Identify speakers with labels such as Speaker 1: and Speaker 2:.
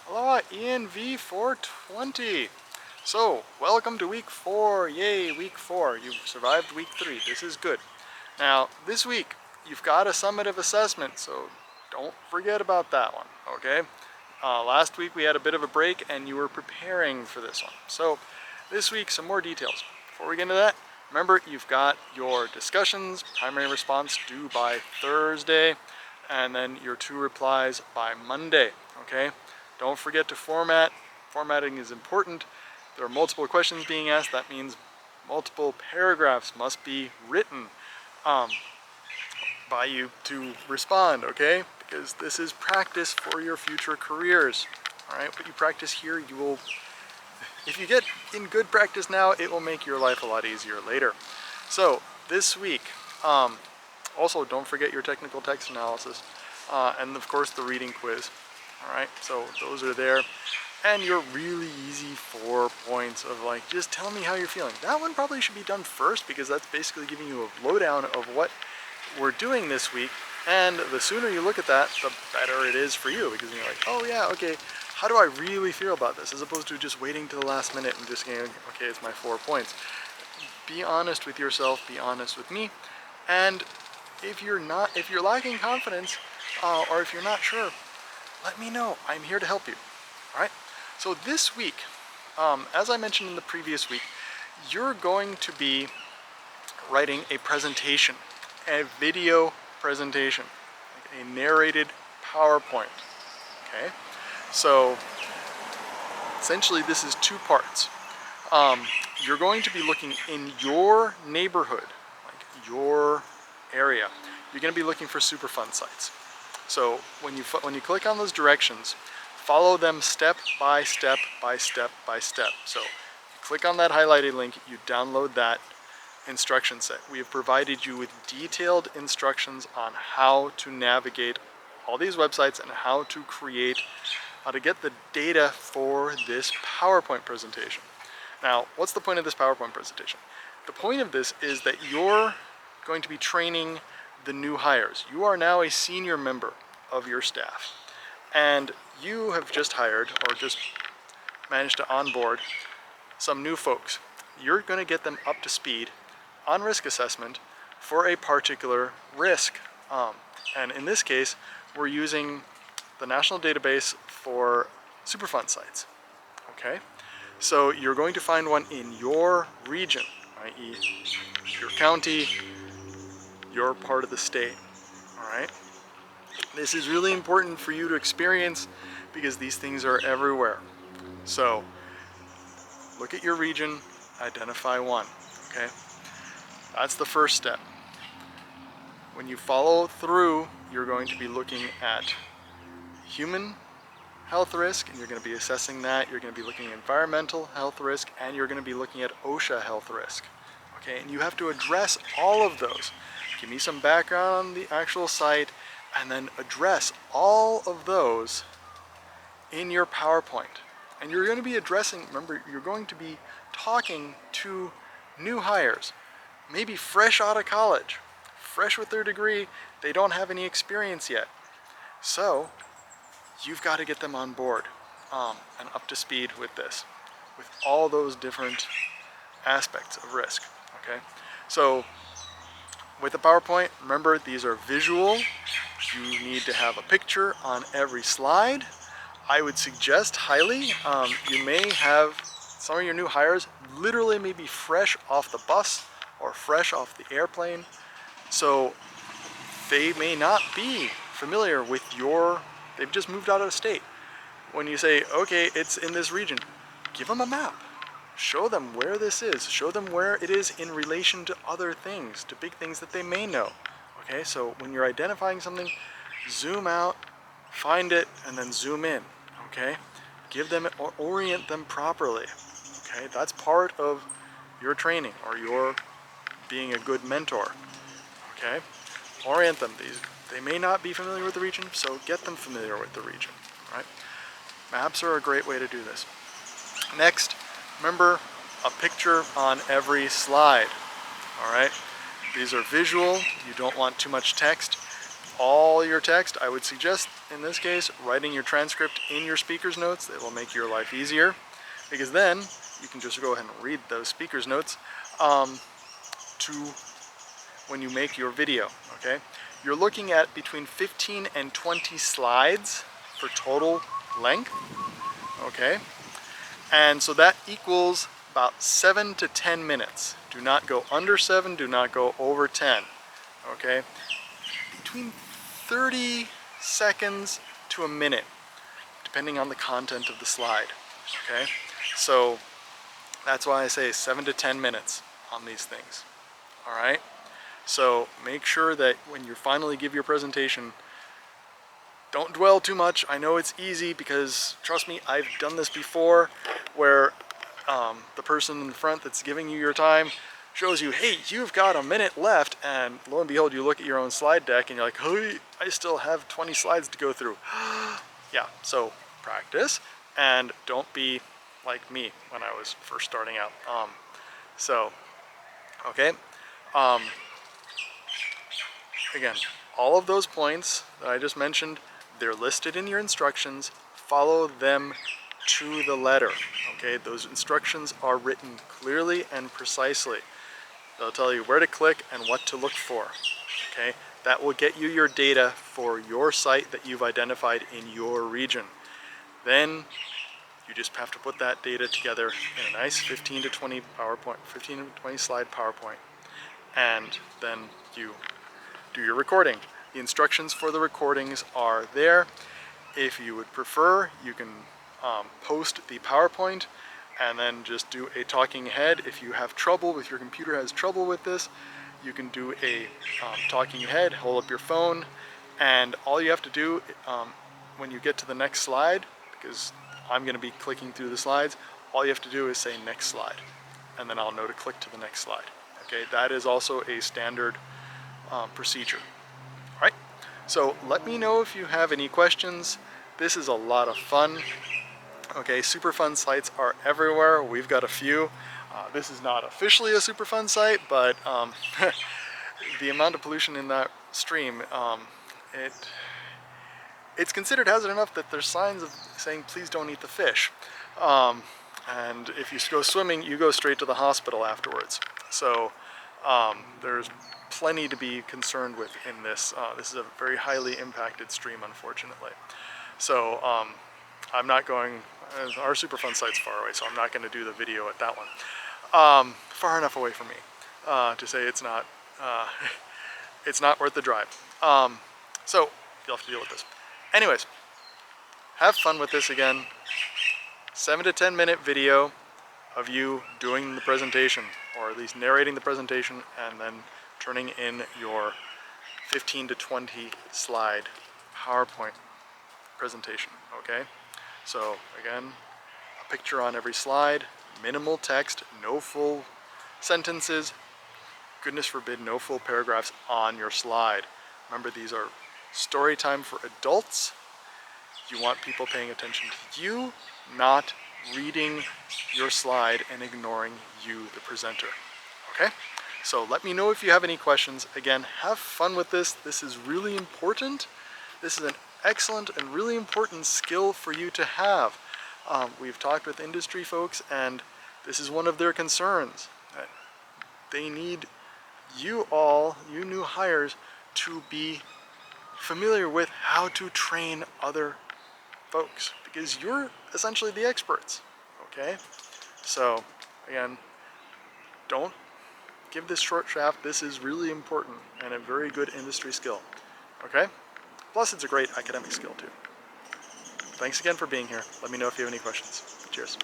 Speaker 1: Aloha, Env420. So, welcome to week 4. Yay, week 4. You've survived week 3. This is good. Now, this week, you've got a summative assessment, so don't forget about that one, okay? Last week we had a bit of a break and you were preparing for this one. So, this week, some more details. Before we get into that, remember, you've got your discussions, primary response due by Thursday, and then your 2 replies by Monday, okay? Don't forget to format. Formatting is important. There are multiple questions being asked. That means multiple paragraphs must be written by you to respond, okay? Because this is practice for your future careers, all right? What you practice here, you will, if you get in good practice now, it will make your life a lot easier later. So this week, also don't forget your technical text analysis, and of course the reading quiz. All right, so those are there, and your really easy 4 points of like, just tell me how you're feeling. That one probably should be done first because that's basically giving you a lowdown of what we're doing this week, and the sooner you look at that, the better it is for you, because you're like, oh yeah, okay, how do I really feel about this, as opposed to just waiting till the last minute and just saying, okay, it's my 4 points. Be honest with yourself, be honest with me, and if you're lacking confidence, or if you're not sure, let me know. I'm here to help you. All right? So this week, as I mentioned in the previous week, you're going to be writing a presentation, a video presentation, like a narrated PowerPoint. Okay? So essentially this is 2 parts. You're going to be looking in your neighborhood, like your area. You're going to be looking for Superfund sites. So when you click on those directions, follow them step by step by step by step. So you click on that highlighted link, you download that instruction set. We have provided you with detailed instructions on how to navigate all these websites and how to get the data for this PowerPoint presentation. Now, what's the point of this PowerPoint presentation? The point of this is that you're going to be training the new hires. You are now a senior member of your staff, and you have just hired or just managed to onboard some new folks. You're going to get them up to speed on risk assessment for a particular risk. And in this case, we're using the national database for Superfund sites. Okay? So you're going to find one in your region, i.e. your county, your part of the state. All right? This is really important for you to experience because these things are everywhere. So look at your region, identify one, okay? That's the first step. When you follow through, you're going to be looking at human health risk, and you're going to be assessing that. You're going to be looking at environmental health risk, and you're going to be looking at OSHA health risk. Okay, and you have to address all of those. Give me some background on the actual site, and then address all of those in your PowerPoint. And you're going to be addressing, remember, you're going to be talking to new hires, maybe fresh out of college, fresh with their degree, they don't have any experience yet. So you've got to get them on board and up to speed with this, with all those different aspects of risk, okay? So with the PowerPoint, remember, these are visual. You need to have a picture on every slide. I would suggest highly, you may have some of your new hires literally maybe fresh off the bus or fresh off the airplane. So they may not be familiar with they've just moved out of the state. When you say, okay, it's in this region, give them a map. Show them where this is. Show them where it is in relation to other things, to big things that they may know. Okay, so when you're identifying something, zoom out, find it, and then zoom in. Okay, give them or orient them properly. Okay, that's part of your training or your being a good mentor. Okay, orient them. They may not be familiar with the region, so get them familiar with the region. Right? Maps are a great way to do this. Next, remember, a picture on every slide. All right, these are visual. You don't want too much text. All your text, I would suggest in this case, writing your transcript in your speaker's notes. It will make your life easier, because then you can just go ahead and read those speaker's notes to when you make your video, okay? You're looking at between 15 and 20 slides for total length, okay? And so that equals about 7 to 10 minutes. Do not go under 7, do not go over 10, okay? Between 30 seconds to a minute, depending on the content of the slide, okay? So that's why I say 7 to 10 minutes on these things, all right? So make sure that when you finally give your presentation, don't dwell too much. I know it's easy because, trust me, I've done this before, where the person in the front that's giving you your time shows you, hey, you've got a minute left, and lo and behold, you look at your own slide deck and you're like, hey, I still have 20 slides to go through. Yeah, so practice, and don't be like me when I was first starting out. Okay. Again, all of those points that I just mentioned, they're listed in your instructions. Follow them to the letter, okay? Those instructions are written clearly and precisely. They'll tell you where to click and what to look for, okay? That will get you your data for your site that you've identified in your region. Then you just have to put that data together in a nice 15 to 20 slide PowerPoint, and then you do your recording. The instructions for the recordings are there. If you would prefer, you can post the PowerPoint and then just do a talking head. If you have trouble, if your computer has trouble with this, you can do a talking head, hold up your phone, and all you have to do when you get to the next slide, because I'm going to be clicking through the slides, all you have to do is say next slide, and then I'll know to click to the next slide. Okay, that is also a standard procedure. All right, so let me know if you have any questions. This is a lot of fun. Okay, Superfund sites are everywhere. We've got a few. This is not officially a Superfund site, but the amount of pollution in that stream, it's considered hazard enough that there's signs of saying please don't eat the fish. And if you go swimming, you go straight to the hospital afterwards. So there's plenty to be concerned with in this. This is a very highly impacted stream, unfortunately. So I'm not going, our Superfund site's far away, so I'm not going to do the video at that one. Far enough away from me to say it's not worth the drive. So you'll have to deal with this. Anyways, have fun with this again. 7 to 10 minute video of you doing the presentation, or at least narrating the presentation, and then turning in your 15 to 20 slide PowerPoint presentation, okay? So again, a picture on every slide, minimal text, no full sentences, goodness forbid, no full paragraphs on your slide. Remember, these are story time for adults. You want people paying attention to you, not reading your slide and ignoring you, the presenter, okay? So let me know if you have any questions. Again, have fun with this. This is really important. This is an excellent and really important skill for you to have. We've talked with industry folks, and this is one of their concerns. That they need you all, you new hires, to be familiar with how to train other folks, because you're essentially the experts, okay? So again, don't give this short shaft. This is really important and a very good industry skill, okay? Plus, it's a great academic skill too. Thanks again for being here. Let me know if you have any questions. Cheers.